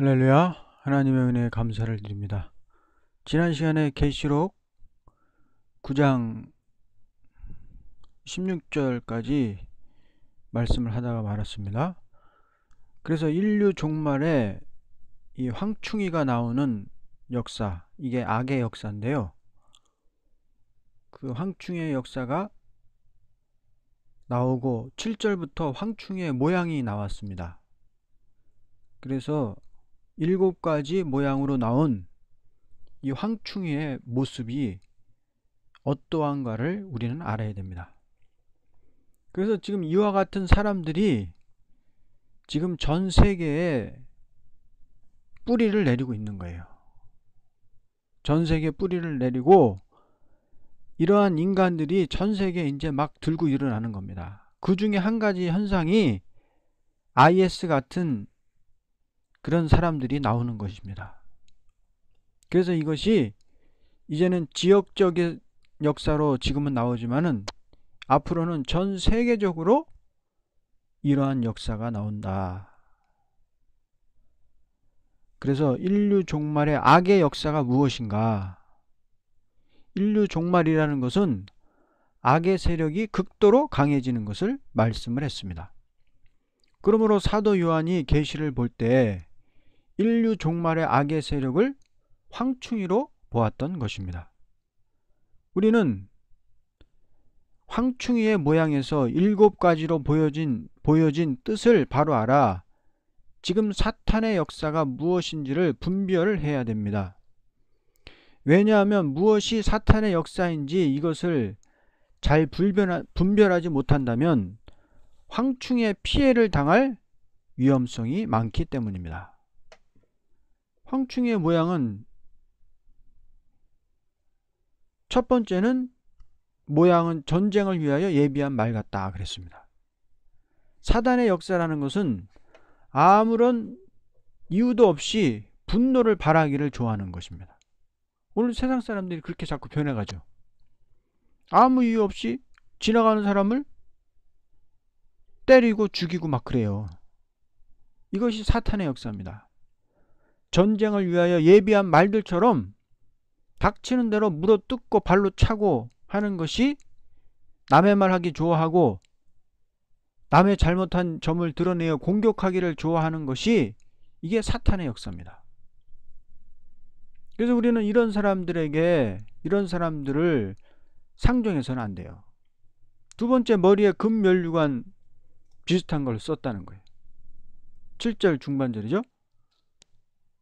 할렐루야. 하나님의 은혜에 감사를 드립니다. 지난 시간에 계시록 9장 16절까지 말씀을 하다가 말았습니다. 그래서 인류 종말에 이 황충이가 나오는 역사, 이게 악의 역사인데요. 그 황충이의 역사가 나오고 7절부터 황충이의 모양이 나왔습니다. 그래서 7가지 모양으로 나온 이 황충이의 모습이 어떠한가를 우리는 알아야 됩니다. 그래서 지금 이와 같은 사람들이 지금 전 세계에 뿌리를 내리고 있는 거예요. 전 세계에 뿌리를 내리고 이러한 인간들이 전 세계에 이제 막 들고 일어나는 겁니다. 그 중에 한 가지 현상이 IS 같은 그런 사람들이 나오는 것입니다. 그래서 이것이 이제는 지역적인 역사로 지금은 나오지만은 앞으로는 전 세계적으로 이러한 역사가 나온다. 그래서 인류 종말의 악의 역사가 무엇인가? 인류 종말이라는 것은 악의 세력이 극도로 강해지는 것을 말씀을 했습니다. 그러므로 사도 요한이 계시를 볼 때 인류 종말의 악의 세력을 황충이로 보았던 것입니다. 우리는 황충이의 모양에서 7가지로 보여진 뜻을 바로 알아 지금 사탄의 역사가 무엇인지를 분별을 해야 됩니다. 왜냐하면 무엇이 사탄의 역사인지 이것을 잘 분별하지 못한다면 황충의 피해를 당할 위험성이 많기 때문입니다. 황충의 모양은 첫 번째는 모양은 전쟁을 위하여 예비한 말 같다 그랬습니다. 사단의 역사라는 것은 아무런 이유도 없이 분노를 발하기를 좋아하는 것입니다. 오늘 세상 사람들이 그렇게 자꾸 변해가죠. 아무 이유 없이 지나가는 사람을 때리고 죽이고 막 그래요. 이것이 사탄의 역사입니다. 전쟁을 위하여 예비한 말들처럼 닥치는 대로 물어뜯고 발로 차고 하는 것이 남의 말하기 좋아하고 남의 잘못한 점을 드러내어 공격하기를 좋아하는 것이 이게 사탄의 역사입니다. 그래서 우리는 이런 사람들을 상종해서는 안 돼요. 두 번째, 머리에 금면류관 비슷한 걸 썼다는 거예요. 7절 중반절이죠.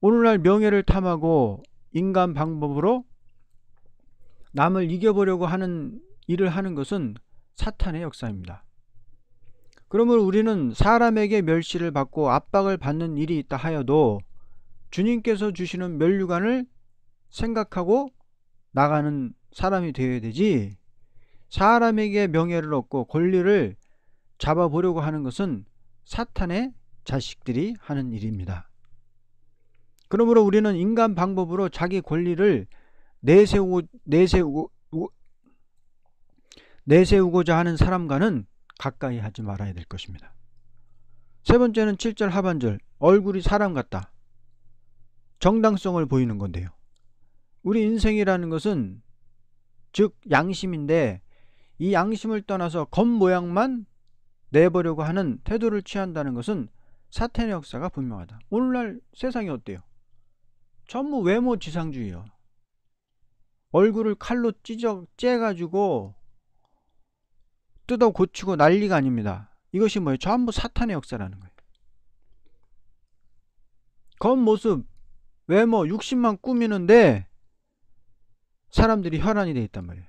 오늘날 명예를 탐하고 인간 방법으로 남을 이겨보려고 하는 일을 하는 것은 사탄의 역사입니다. 그러므로 우리는 사람에게 멸시를 받고 압박을 받는 일이 있다 하여도 주님께서 주시는 면류관을 생각하고 나가는 사람이 되어야 되지, 사람에게 명예를 얻고 권리를 잡아보려고 하는 것은 사탄의 자식들이 하는 일입니다. 그러므로 우리는 인간 방법으로 자기 권리를 내세우고자 하는 사람과는 가까이 하지 말아야 될 것입니다. 세 번째는 7절 하반절, 얼굴이 사람 같다. 정당성을 보이는 건데요. 우리 인생이라는 것은 즉 양심인데 이 양심을 떠나서 겉모양만 내보려고 하는 태도를 취한다는 것은 사탄의 역사가 분명하다. 오늘날 세상이 어때요? 전부 외모 지상주의예요. 얼굴을 칼로 째가지고 뜯어 고치고 난리가 아닙니다. 이것이 뭐예요? 전부 사탄의 역사라는 거예요. 겉모습, 외모, 육신만 꾸미는데 사람들이 혈안이 되어 있단 말이에요.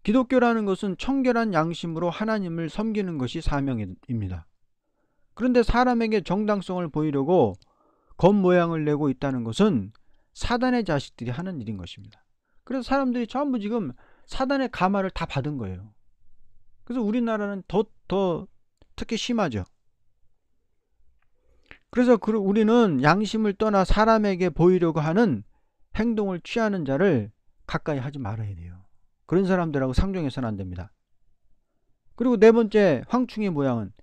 기독교라는 것은 청결한 양심으로 하나님을 섬기는 것이 사명입니다. 그런데 사람에게 정당성을 보이려고 겉모양을 내고 있다는 것은 사단의 자식들이 하는 일인 것입니다. 그래서 사람들이 전부 지금 사단의 가마를 다 받은 거예요. 그래서 우리나라는 더 특히 심하죠. 그래서 우리는 양심을 떠나 사람에게 보이려고 하는 행동을 취하는 자를 가까이 하지 말아야 돼요. 그런 사람들하고 상종해서는 안 됩니다. 그리고 네 번째, 황충의 모양은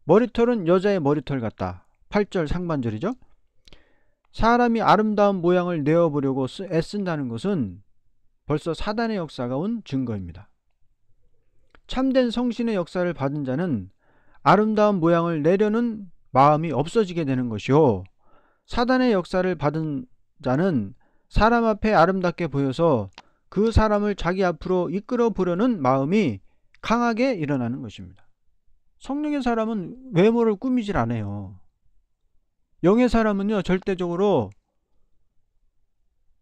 머리털은 여자의 머리털 같다. 8절 상반절이죠. 사람이 아름다운 모양을 내어보려고 애쓴다는 것은 벌써 사단의 역사가 온 증거입니다. 참된 성신의 역사를 받은 자는 아름다운 모양을 내려는 마음이 없어지게 되는 것이요, 사단의 역사를 받은 자는 사람 앞에 아름답게 보여서 그 사람을 자기 앞으로 이끌어 보려는 마음이 강하게 일어나는 것입니다. 성령의 사람은 외모를 꾸미질 않아요. 영의 사람은요, 절대적으로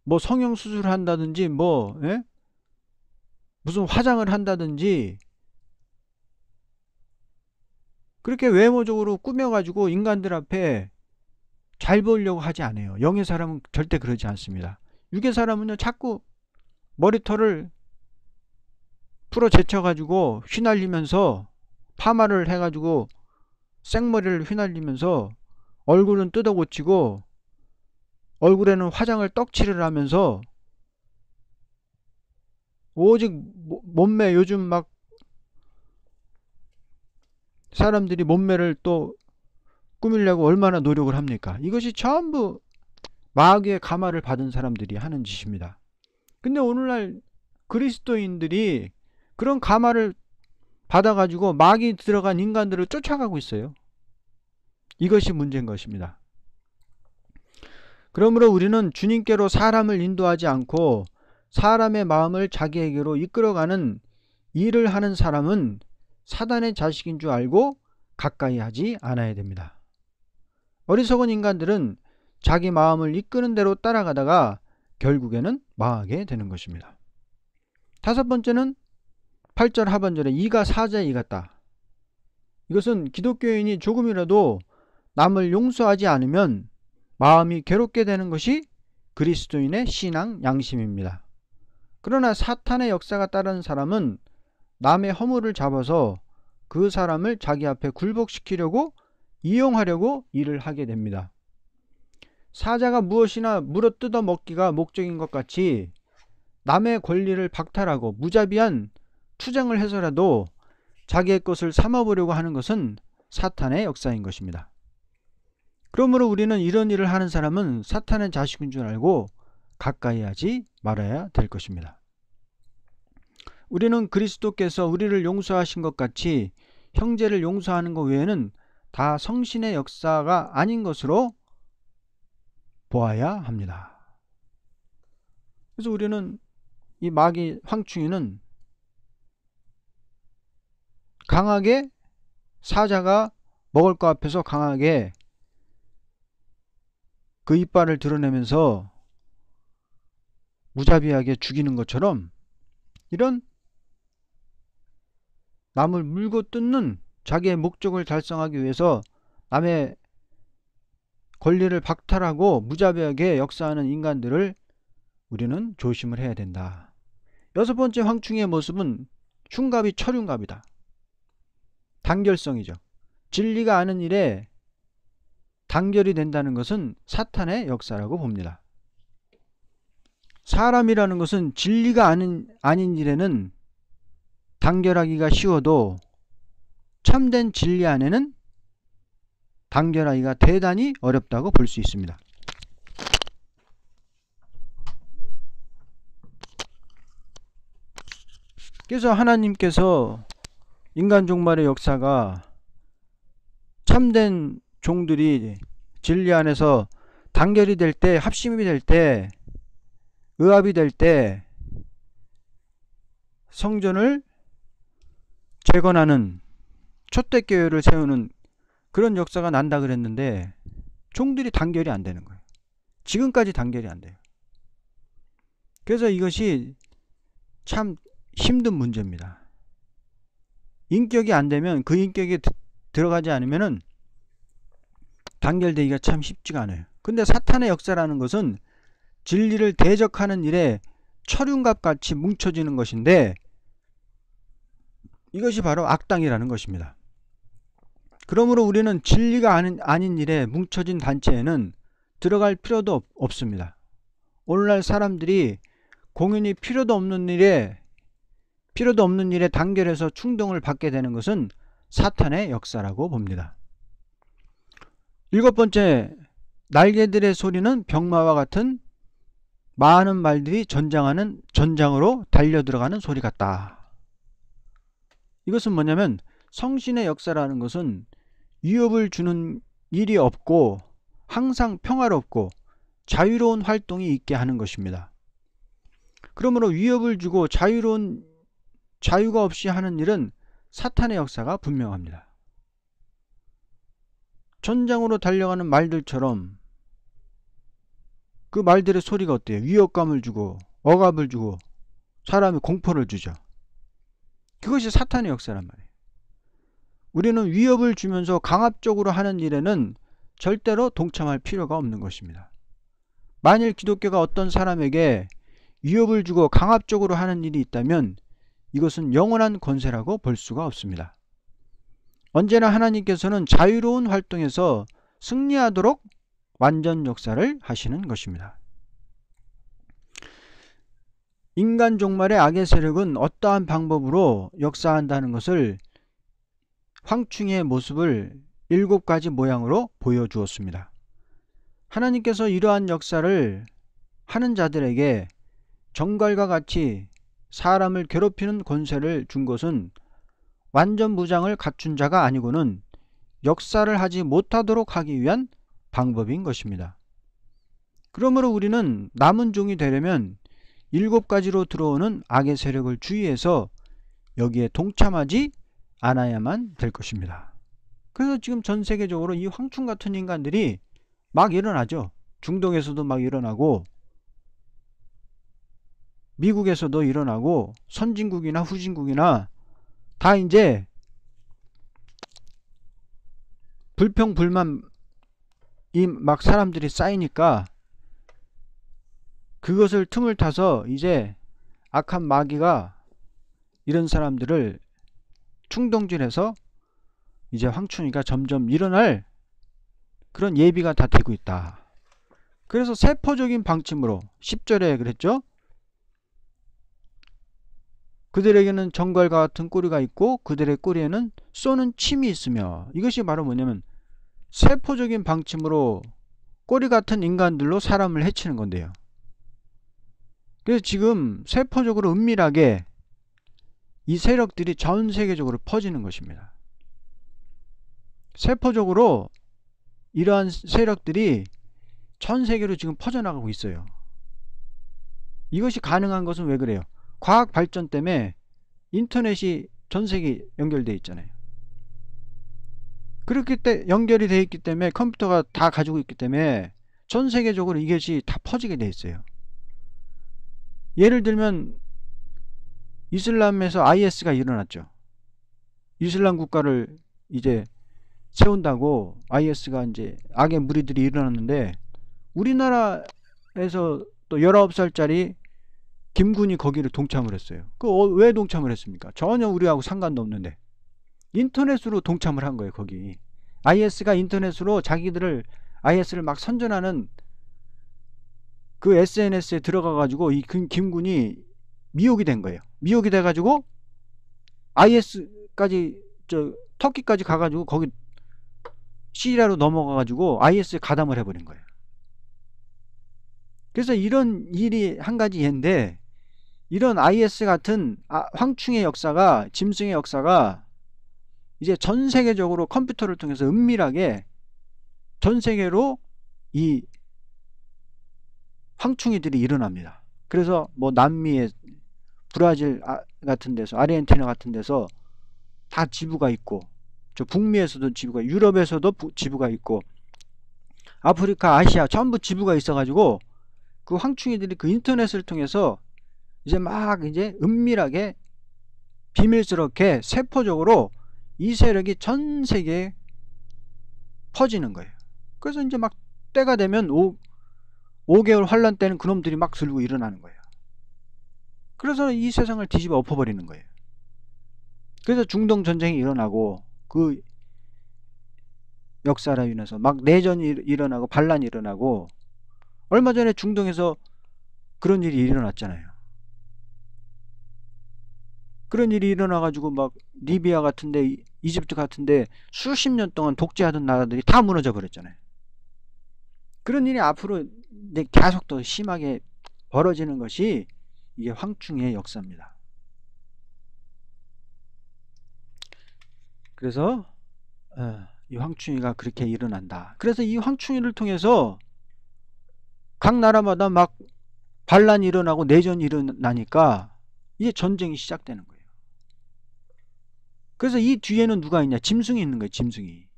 뭐 성형수술을 한다든지 무슨 화장을 한다든지 그렇게 외모적으로 꾸며가지고 인간들 앞에 잘 보이려고 하지 않아요. 영의 사람은 절대 그러지 않습니다. 육의 사람은요, 자꾸 머리털을 풀어 제쳐가지고 휘날리면서, 파마를 해가지고 생머리를 휘날리면서 얼굴은 뜯어 고치고 얼굴에는 화장을 떡칠을 하면서 오직 몸매, 요즘 막 사람들이 몸매를 또 꾸미려고 얼마나 노력을 합니까? 이것이 전부 마귀의 가마를 받은 사람들이 하는 짓입니다. 근데 오늘날 그리스도인들이 그런 가마를 받아가지고 마귀 들어간 인간들을 쫓아가고 있어요. 이것이 문제인 것입니다. 그러므로 우리는 주님께로 사람을 인도하지 않고 사람의 마음을 자기에게로 이끌어가는 일을 하는 사람은 사단의 자식인 줄 알고 가까이 하지 않아야 됩니다. 어리석은 인간들은 자기 마음을 이끄는 대로 따라가다가 결국에는 망하게 되는 것입니다. 다섯 번째는 8절 하반절에 이가 사자에 이같다. 이것은 기독교인이 조금이라도 남을 용서하지 않으면 마음이 괴롭게 되는 것이 그리스도인의 신앙 양심입니다. 그러나 사탄의 역사가 따르는 사람은 남의 허물을 잡아서 그 사람을 자기 앞에 굴복시키려고, 이용하려고 일을 하게 됩니다. 사자가 무엇이나 물어뜯어 먹기가 목적인 것 같이 남의 권리를 박탈하고 무자비한 투쟁을 해서라도 자기의 것을 삼아보려고 하는 것은 사탄의 역사인 것입니다. 그러므로 우리는 이런 일을 하는 사람은 사탄의 자식인 줄 알고 가까이 하지 말아야 될 것입니다. 우리는 그리스도께서 우리를 용서하신 것 같이 형제를 용서하는 것 외에는 다 성신의 역사가 아닌 것으로 보아야 합니다. 그래서 우리는 이 마귀 황충이는 강하게, 사자가 먹을 것 앞에서 강하게 그 이빨을 드러내면서 무자비하게 죽이는 것처럼 이런 남을 물고 뜯는, 자기의 목적을 달성하기 위해서 남의 권리를 박탈하고 무자비하게 역사하는 인간들을 우리는 조심을 해야 된다. 여섯 번째 황충의 모습은 흉갑이 철흉갑이다. 단결성이죠. 진리가 아는 일에 단결이 된다는 것은 사탄의 역사라고 봅니다. 사람이라는 것은 진리가 아닌 일에는 단결하기가 쉬워도 참된 진리 안에는 단결하기가 대단히 어렵다고 볼 수 있습니다. 그래서 하나님께서 인간 종말의 역사가 참된 종들이 진리 안에서 단결이 될 때, 합심이 될 때, 의합이 될 때 성전을 재건하는, 초대교회를 세우는 그런 역사가 난다 그랬는데 종들이 단결이 안 되는 거예요. 지금까지 단결이 안 돼요. 그래서 이것이 참 힘든 문제입니다. 인격이 안 되면, 그 인격에 들어가지 않으면은 단결되기가 참 쉽지가 않아요. 근데 사탄의 역사라는 것은 진리를 대적하는 일에 철흉갑같이 뭉쳐지는 것인데 이것이 바로 악당이라는 것입니다. 그러므로 우리는 진리가 아닌 일에 뭉쳐진 단체에는 들어갈 필요도 없습니다. 오늘날 사람들이 공연히 필요도 없는 일에 단결해서 충동을 받게 되는 것은 사탄의 역사라고 봅니다. 일곱 번째, 날개들의 소리는 병마와 같은 많은 말들이 전장으로 달려들어가는 소리 같다. 이것은 뭐냐면 성신의 역사라는 것은 위협을 주는 일이 없고 항상 평화롭고 자유로운 활동이 있게 하는 것입니다. 그러므로 위협을 주고 자유가 없이 하는 일은 사탄의 역사가 분명합니다. 전장으로 달려가는 말들처럼 그 말들의 소리가 어때요? 위협감을 주고 억압을 주고 사람이 공포를 주죠. 그것이 사탄의 역사란 말이에요. 우리는 위협을 주면서 강압적으로 하는 일에는 절대로 동참할 필요가 없는 것입니다. 만일 기독교가 어떤 사람에게 위협을 주고 강압적으로 하는 일이 있다면 이것은 영원한 권세라고 볼 수가 없습니다. 언제나 하나님께서는 자유로운 활동에서 승리하도록 완전 역사를 하시는 것입니다. 인간 종말의 악의 세력은 어떠한 방법으로 역사한다는 것을 황충의 모습을 7가지 모양으로 보여주었습니다. 하나님께서 이러한 역사를 하는 자들에게 정갈과 같이 사람을 괴롭히는 권세를 준 것은 완전 무장을 갖춘 자가 아니고는 역사를 하지 못하도록 하기 위한 방법인 것입니다. 그러므로 우리는 남은 종이 되려면 7가지로 들어오는 악의 세력을 주의해서 여기에 동참하지 않아야만 될 것입니다. 그래서 지금 전 세계적으로 이 황충 같은 인간들이 막 일어나죠. 중동에서도 막 일어나고 미국에서도 일어나고 선진국이나 후진국이나 다 이제 불평 불만 이 막 사람들이 쌓이니까 그것을 틈을 타서 이제 악한 마귀가 이런 사람들을 충동질해서 이제 황충이가 점점 일어날 그런 예비가 다 되고 있다. 그래서 세포적인 방침으로 10절에 그랬죠. 그들에게는 정갈과 같은 꼬리가 있고 그들의 꼬리에는 쏘는 침이 있으며, 이것이 바로 뭐냐면 세포적인 방침으로 꼬리 같은 인간들로 사람을 해치는 건데요. 그래서 지금 세포적으로 은밀하게 이 세력들이 전 세계적으로 퍼지는 것입니다. 세포적으로 이러한 세력들이 전 세계로 지금 퍼져나가고 있어요. 이것이 가능한 것은 왜 그래요? 과학 발전 때문에 인터넷이 전 세계에 연결되어 있잖아요. 그렇기 때문에 연결이 되어 있기 때문에 컴퓨터가 다 가지고 있기 때문에 전 세계적으로 이것이 다 퍼지게 되어 있어요. 예를 들면 이슬람에서 IS가 일어났죠. 이슬람 국가를 이제 세운다고 IS가 이제 악의 무리들이 일어났는데, 우리나라에서 또 19살짜리 김군이 거기를 동참을 했어요. 왜 동참을 했습니까? 전혀 우리하고 상관도 없는데 인터넷으로 동참을 한 거예요. 거기 IS가 인터넷으로 자기들을 IS를 막 선전하는 그 SNS에 들어가 가지고 이 김군이 미혹이 된 거예요. 미혹이 돼 가지고 IS까지 터키까지 가 가지고 거기 시리아로 넘어가 가지고 IS에 가담을 해버린 거예요. 그래서 이런 일이 한 가지 예인데, 이런 IS 같은 황충의 역사가, 짐승의 역사가 이제 전 세계적으로 컴퓨터를 통해서 은밀하게 전 세계로 이 황충이들이 일어납니다. 그래서 뭐 남미의 브라질 같은 데서, 아르헨티나 같은 데서 다 지부가 있고, 저 북미에서도 지부가, 유럽에서도 지부가 있고, 아프리카, 아시아 전부 지부가 있어가지고 그 황충이들이 그 인터넷을 통해서 이제 막 이제 은밀하게 비밀스럽게 세포적으로 이 세력이 전 세계에 퍼지는 거예요. 그래서 이제 막 때가 되면 5개월 환란 때는 그놈들이 막 들고 일어나는 거예요. 그래서 이 세상을 뒤집어 엎어버리는 거예요. 그래서 중동 전쟁이 일어나고 그 역사로 인해서 막 내전이 일어나고 반란이 일어나고, 얼마 전에 중동에서 그런 일이 일어났잖아요. 그런 일이 일어나가지고 막 리비아 같은데, 이집트 같은데 수십 년 동안 독재하던 나라들이 다 무너져 버렸잖아요. 그런 일이 앞으로 이제 계속 더 심하게 벌어지는 것이 이게 황충의 역사입니다. 그래서 이 황충이가 그렇게 일어난다. 그래서 이 황충이를 통해서 각 나라마다 막 반란이 일어나고 내전이 일어나니까 이제 전쟁이 시작되는 거예요. 그래서 이 뒤에는 누가 있냐? 짐승이 있는 거예요. 짐승이.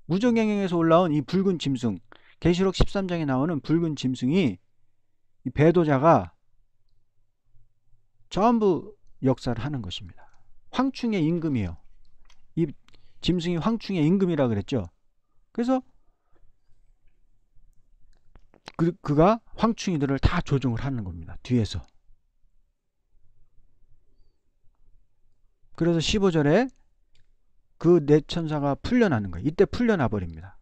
무적행에서 올라온 이 붉은 짐승, 계시록 13장에 나오는 붉은 짐승이 이 배도자가 전부 역사를 하는 것입니다. 황충의 임금이에요. 이 짐승이 황충의 임금이라 그랬죠. 그래서 그가 황충이들을 다 조종을 하는 겁니다. 뒤에서. 그래서 15절에 그 네 천사가 풀려나는 거예요. 이때 풀려나 버립니다.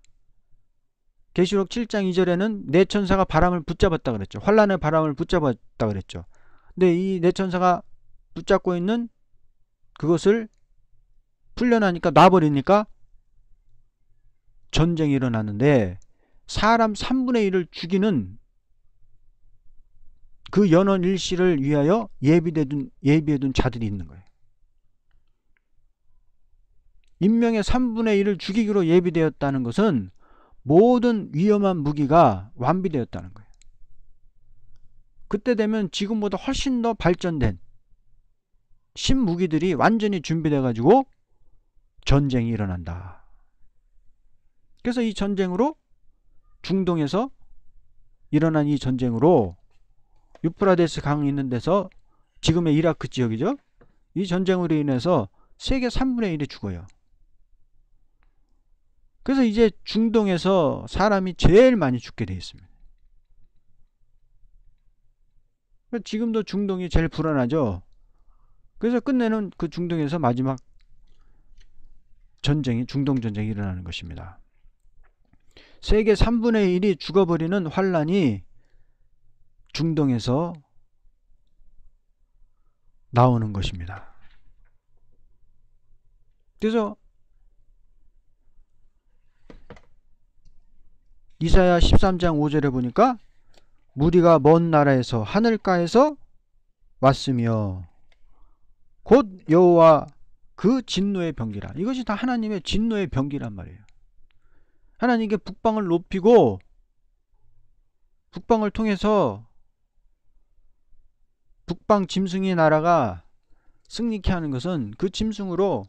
계시록 7장 2절에는 네 천사가 바람을 붙잡았다 그랬죠. 환란의 바람을 붙잡았다 그랬죠. 근데 이 네 천사가 붙잡고 있는 그것을 풀려나니까 놔버리니까 전쟁이 일어나는데 사람 3분의 1을 죽이는 그 연원 일시를 위하여 예비해둔 자들이 있는 거예요. 인명의 3분의 1을 죽이기로 예비되었다는 것은 모든 위험한 무기가 완비되었다는 거예요. 그때 되면 지금보다 훨씬 더 발전된 신무기들이 완전히 준비돼 가지고 전쟁이 일어난다. 그래서 이 전쟁으로 중동에서 일어난 이 전쟁으로 유프라데스 강 있는 데서 지금의 이라크 지역이죠. 이 전쟁으로 인해서 세계 3분의 1이 죽어요. 그래서 이제 중동에서 사람이 제일 많이 죽게 되어 있습니다. 지금도 중동이 제일 불안하죠. 그래서 끝내는 그 중동에서 마지막 전쟁이 중동 전쟁이 일어나는 것입니다. 세계 3분의 1이 죽어버리는 환란이 중동에서 나오는 것입니다. 그래서 이사야 13장 5절에 보니까 무리가 먼 나라에서 하늘가에서 왔으며 곧 여호와 그 진노의 병기라. 이것이 다 하나님의 진노의 병기란 말이에요. 하나님께 북방을 높이고 북방을 통해서 북방 짐승의 나라가 승리케 하는 것은 그 짐승으로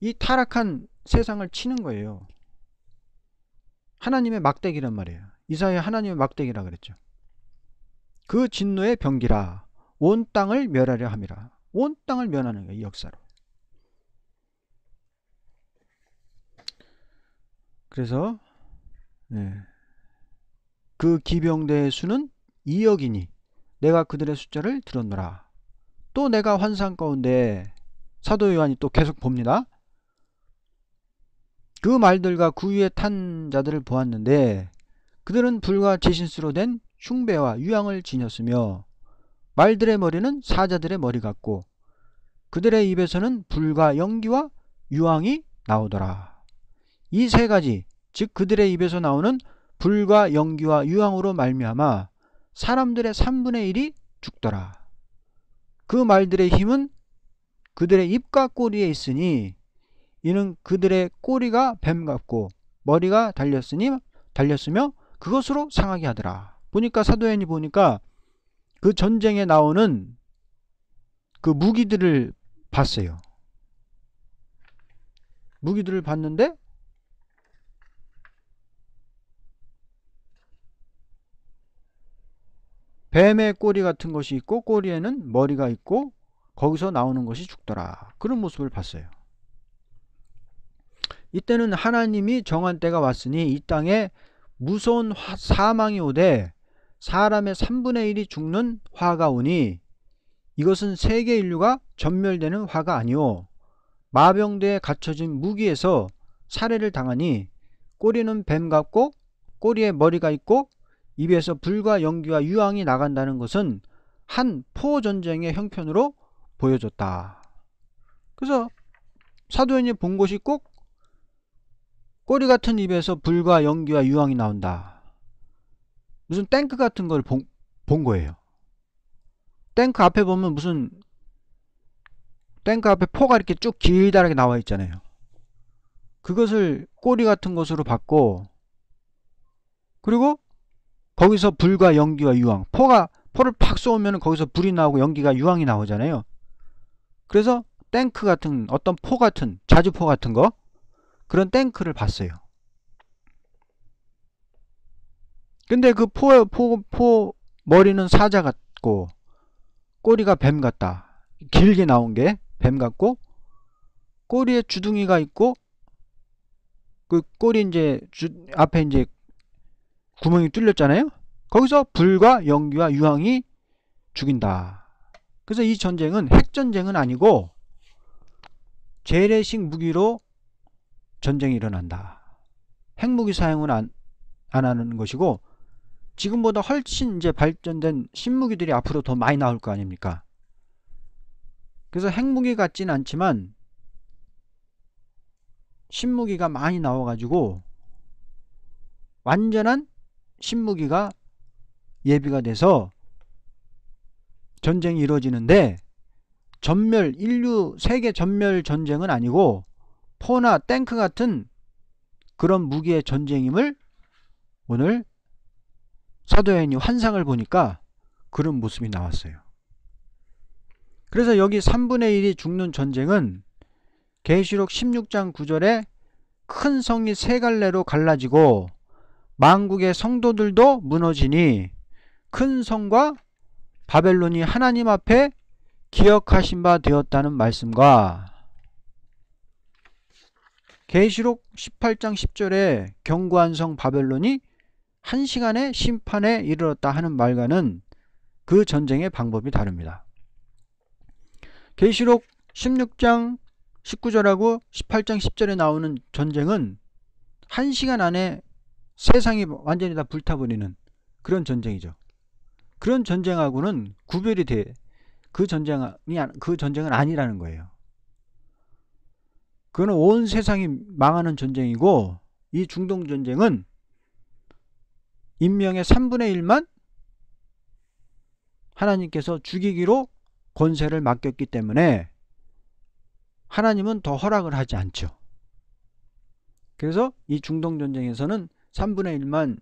이 타락한 세상을 치는 거예요. 하나님의 막대기란 말이에요. 이사야 하나님의 막대기라 그랬죠. 그 진노의 병기라. 온 땅을 멸하려 함이라. 온 땅을 멸하는 거예요. 이 역사로. 그래서 그 기병대의 수는 2억이니 내가 그들의 숫자를 들었노라. 또 내가 환상 가운데 사도 요한이 또 계속 봅니다. 그 말들과 그 위에 탄 자들을 보았는데 그들은 불과 제신수로 된 흉배와 유황을 지녔으며 말들의 머리는 사자들의 머리 같고 그들의 입에서는 불과 연기와 유황이 나오더라. 이 세 가지 즉 그들의 입에서 나오는 불과 연기와 유황으로 말미암아 사람들의 3분의 1이 죽더라. 그 말들의 힘은 그들의 입과 꼬리에 있으니 이는 그들의 꼬리가 뱀 같고 머리가 달렸으며 그것으로 상하게 하더라. 보니까 사도행전이 보니까 그 전쟁에 나오는 그 무기들을 봤어요. 무기들을 봤는데 뱀의 꼬리 같은 것이 있고 꼬리에는 머리가 있고 거기서 나오는 것이 죽더라. 그런 모습을 봤어요. 이때는 하나님이 정한 때가 왔으니 이 땅에 무서운 사망이 오되 사람의 3분의 1이 죽는 화가 오니 이것은 세계 인류가 전멸되는 화가 아니오 마병대에 갇혀진 무기에서 살해를 당하니 꼬리는 뱀 같고 꼬리에 머리가 있고 입에서 불과 연기와 유황이 나간다는 것은 한 포전쟁의 형편으로 보여줬다. 그래서 사도행전이 본 것이 꼭 꼬리 같은 입에서 불과 연기와 유황이 나온다. 무슨 탱크 같은 걸 본 거예요. 탱크 앞에 보면 무슨 탱크 앞에 포가 이렇게 쭉 길다랗게 나와 있잖아요. 그것을 꼬리 같은 것으로 받고, 그리고 거기서 불과 연기와 유황, 포를 팍 쏘면 거기서 불이 나오고 연기가 유황이 나오잖아요. 그래서 탱크 같은 어떤 포 같은, 자주포 같은 거, 그런 탱크를 봤어요. 근데 그 포 머리는 사자 같고 꼬리가 뱀 같다. 길게 나온 게 뱀 같고, 꼬리에 주둥이가 있고, 그 꼬리 이제 앞에 이제 구멍이 뚫렸잖아요. 거기서 불과 연기와 유황이 죽인다. 그래서 이 전쟁은 핵전쟁은 아니고 재래식 무기로 전쟁이 일어난다. 핵무기 사용은 안 하는 것이고, 지금보다 훨씬 이제 발전된 신무기들이 앞으로 더 많이 나올 거 아닙니까? 그래서 핵무기 같지는 않지만 신무기가 많이 나와가지고 완전한 신무기가 예비가 돼서 전쟁이 이루어지는데, 인류 세계 전멸 전쟁은 아니고 포나 탱크 같은 그런 무기의 전쟁임을 오늘 사도행이 환상을 보니까 그런 모습이 나왔어요. 그래서 여기 3분의 1이 죽는 전쟁은 계시록 16장 9절에 큰 성이 세 갈래로 갈라지고 만국의 성도들도 무너지니 큰 성과 바벨론이 하나님 앞에 기억하신 바 되었다는 말씀과, 계시록 18장 10절에 견고한 성 바벨론이 1시간의 심판에 이르렀다 하는 말과는 그 전쟁의 방법이 다릅니다. 계시록 16장 19절하고 18장 10절에 나오는 전쟁은 1시간 안에 세상이 완전히 다 불타버리는 그런 전쟁이죠. 그런 전쟁하고는 구별이 돼. 그 전쟁은 아니라는 거예요. 그거는 온 세상이 망하는 전쟁이고, 이 중동 전쟁은 인명의 3분의 1만 하나님께서 죽이기로 권세를 맡겼기 때문에 하나님은 더 허락을 하지 않죠. 그래서 이 중동 전쟁에서는 3분의 1만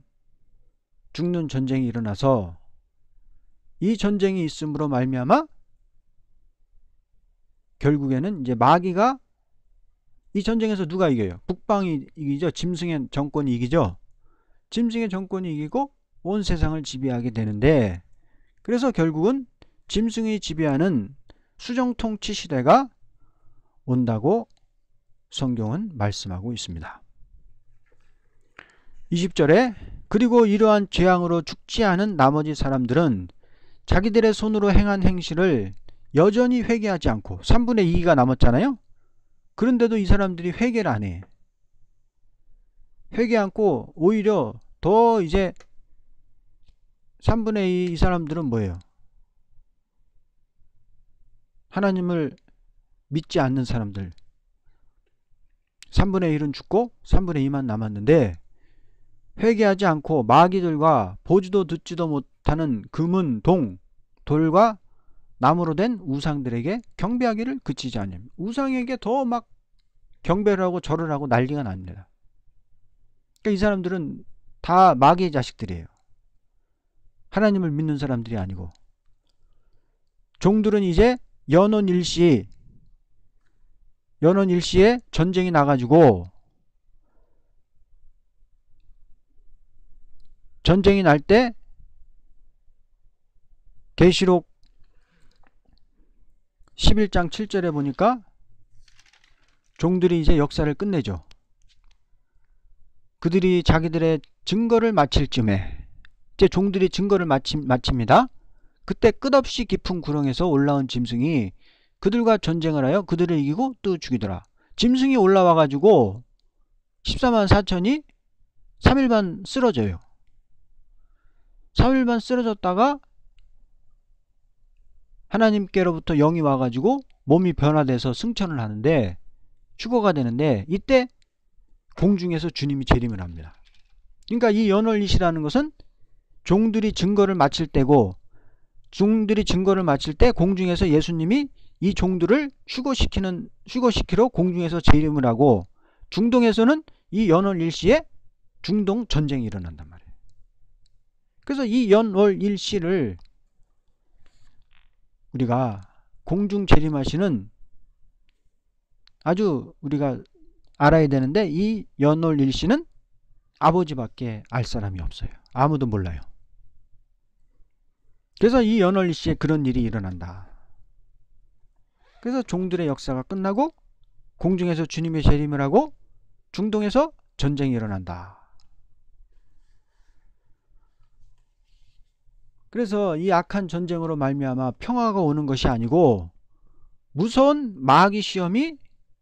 죽는 전쟁이 일어나서, 이 전쟁이 있음으로 말미암아 결국에는 이제 마귀가, 이 전쟁에서 누가 이겨요? 북방이 이기죠. 짐승의 정권이 이기죠. 짐승의 정권이 이기고 온 세상을 지배하게 되는데, 그래서 결국은 짐승이 지배하는 수정통치 시대가 온다고 성경은 말씀하고 있습니다. 20절에 그리고 이러한 재앙으로 죽지 않은 나머지 사람들은 자기들의 손으로 행한 행실을 여전히 회개하지 않고, 3분의 2가 남았잖아요. 그런데도 이 사람들이 회개를 안 해. 회개 않고 오히려 더 이제 3분의 2 이 사람들은 뭐예요? 하나님을 믿지 않는 사람들. 3분의 1은 죽고 3분의 2만 남았는데, 회개하지 않고 마귀들과 보지도 듣지도 못하는 금은 돌과 나무로 된 우상들에게 경배하기를 그치지 않으면, 우상에게 더 막 경배를 하고 절을 하고 난리가 납니다. 그러니까 이 사람들은 다 마귀의 자식들이에요. 하나님을 믿는 사람들이 아니고. 종들은 이제 연원일시에 전쟁이 나가지고, 전쟁이 날 때 계시록 11장 7절에 보니까 종들이 이제 역사를 끝내죠. 그들이 자기들의 증거를 마칠 쯤에, 이제 종들이 증거를 마칩니다. 그때 끝없이 깊은 구렁에서 올라온 짐승이 그들과 전쟁을 하여 그들을 이기고 또 죽이더라. 짐승이 올라와 가지고 14만 4천이 3일반 쓰러져요. 3일반 쓰러졌다가 하나님께로부터 영이 와가지고 몸이 변화돼서 승천을 하는데, 휴거가 되는데, 이때 공중에서 주님이 재림을 합니다. 그러니까 이 연월리시라는 것은 종들이 증거를 마칠 때고, 종들이 증거를 마칠 때 공중에서 예수님이 이 종들을 휴거시키러 공중에서 재림을 하고, 중동에서는 이 연월 일시에 중동 전쟁이 일어난단 말이에요. 그래서 이 연월 일시를 우리가 공중 재림하시는 아주 우리가 알아야 되는데, 이 연월 일시는 아버지밖에 알 사람이 없어요. 아무도 몰라요. 그래서 이 연월 일시에 그런 일이 일어난다. 그래서 종들의 역사가 끝나고 공중에서 주님의 재림을 하고 중동에서 전쟁이 일어난다. 그래서 이 악한 전쟁으로 말미암아 평화가 오는 것이 아니고 무서운 마귀 시험이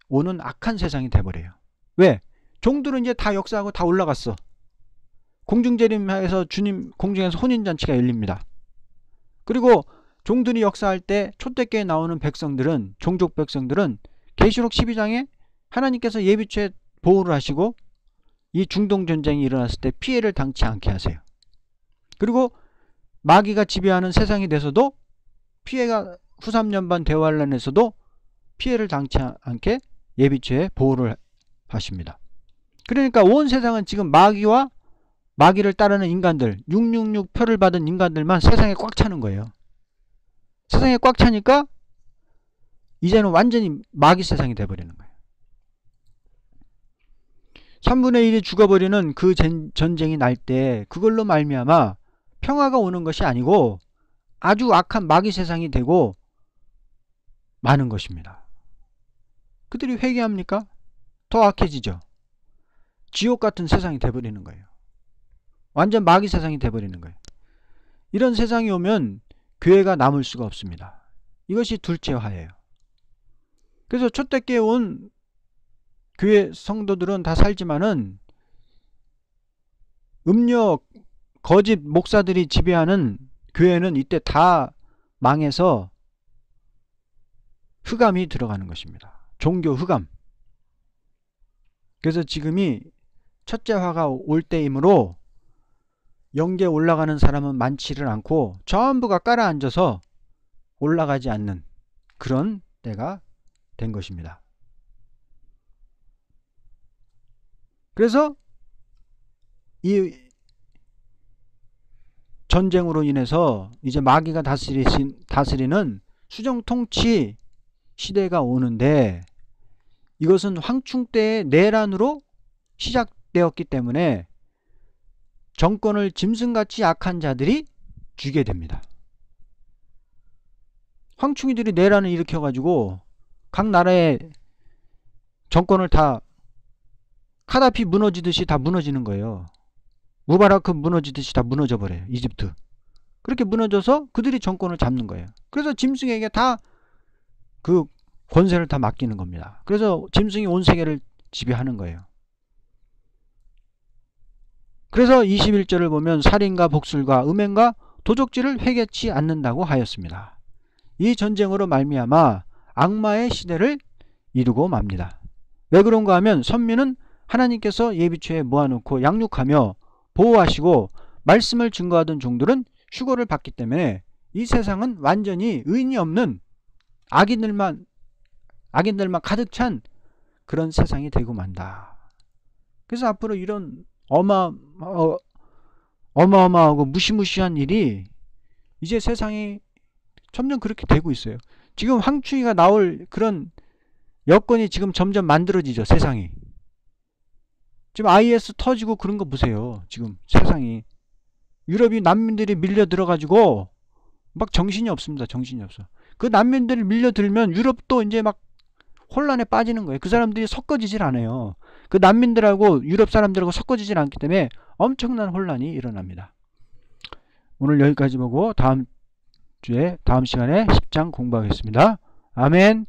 오는 악한 세상이 돼버려요. 왜? 종들은 이제 다 역사하고 다 올라갔어. 공중재림해서 주님 공중에서 혼인잔치가 열립니다. 그리고 종들이 역사할 때 초대교회에 나오는 백성들은, 종족 백성들은 계시록 12장에 하나님께서 예비처에 보호를 하시고 이 중동 전쟁이 일어났을 때 피해를 당치 않게 하세요. 그리고 마귀가 지배하는 세상이 돼서도 피해가 후 3년 반 대환란에서도 피해를 당치 않게 예비처에 보호를 하십니다. 그러니까 온 세상은 지금 마귀와 마귀를 따르는 인간들, 666 표를 받은 인간들만 세상에 꽉 차는 거예요. 세상에 꽉 차니까 이제는 완전히 마귀 세상이 돼버리는 거예요. 3분의 1이 죽어버리는 그 전쟁이 날 때 그걸로 말미암아 평화가 오는 것이 아니고 아주 악한 마귀 세상이 되고 마는 것입니다. 그들이 회개합니까? 더 악해지죠. 지옥 같은 세상이 돼버리는 거예요. 완전 마귀 세상이 돼버리는 거예요. 이런 세상이 오면 교회가 남을 수가 없습니다. 이것이 둘째 화예요. 그래서 초대교회에 온 교회 성도들은 다 살지만은 음료 거짓 목사들이 지배하는 교회는 이때 다 망해서 흑암이 들어가는 것입니다. 종교 흑암. 그래서 지금이 첫째 화가 올 때이므로 영계에 올라가는 사람은 많지를 않고 전부가 깔아앉아서 올라가지 않는 그런 때가 된 것입니다. 그래서 이 전쟁으로 인해서 이제 마귀가 다스리는 수정통치 시대가 오는데, 이것은 황충 때의 내란으로 시작되었기 때문에 정권을 짐승같이 악한 자들이 쥐게 됩니다. 황충이들이 내란을 일으켜가지고 각 나라의 정권을 다 카다피 무너지듯이 다 무너지는 거예요. 무바라크 무너지듯이 다 무너져버려요. 이집트. 그렇게 무너져서 그들이 정권을 잡는 거예요. 그래서 짐승에게 다 그 권세를 다 맡기는 겁니다. 그래서 짐승이 온 세계를 지배하는 거예요. 그래서 21절을 보면 살인과 복술과 음행과 도적질을 회개치 않는다고 하였습니다. 이 전쟁으로 말미암아 악마의 시대를 이루고 맙니다. 왜 그런가 하면 선민은 하나님께서 예비처에 모아놓고 양육하며 보호하시고 말씀을 증거하던 종들은 휴거를 받기 때문에 이 세상은 완전히 의인이 없는 악인들만 가득 찬 그런 세상이 되고 만다. 그래서 앞으로 이런 어마어마하고 무시무시한 일이 이제 세상이 점점 그렇게 되고 있어요. 지금 황충이가 나올 그런 여건이 지금 점점 만들어지죠. 세상이. 지금 IS 터지고 그런 거 보세요. 지금 세상이. 유럽이 난민들이 밀려 들어가지고 막 정신이 없습니다. 정신이 없어. 그 난민들이 밀려들면 유럽도 이제 막 혼란에 빠지는 거예요. 그 사람들이 섞어지질 않아요. 그 난민들하고 유럽 사람들하고 섞어지질 않기 때문에 엄청난 혼란이 일어납니다. 오늘 여기까지 보고 다음 시간에 10장 공부하겠습니다. 아멘.